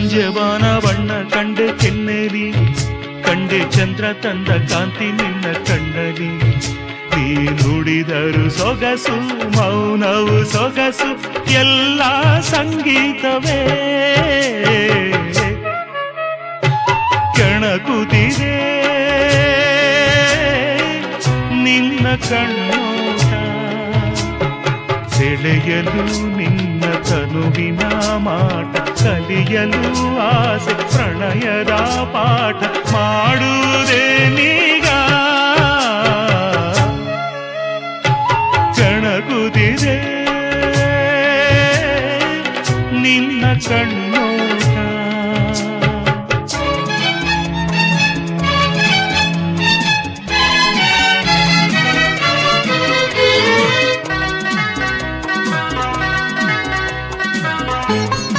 ಸಂಜೆವಾನ ಬಣ್ಣ ಕಂಡೆ ಕೆನ್ನೆಲಿ, ಕಂಡೆ ಚಂದ್ರ ತಂದ ಕಾಂತಿ ನಿನ್ನ ಕಣ್ಣಲಿ. ನೀ ನುಡಿದರು ಸೊಗಸು, ಮೌನವು ಸೊಗಸು, ಎಲ್ಲ ಸಂಗೀತವೇ. ಕೆಣಕುತ್ತಿದೆ ನಿನ್ನ ಕಣ್ಣೋಟ, ಸೆಳೆಯಲು ನಿನ್ನ ತನುವಿನ ಮಾಟ, ಕಲಿಯಲು ಆಸೆ ಪ್ರಣಯದ ಪಾಠ ಮಾಡುವುದೇ ನೀಗ. ಕೆಣಕುತ್ತಿದೆ ನಿನ್ನ ಕಣ್ಣೋಟ.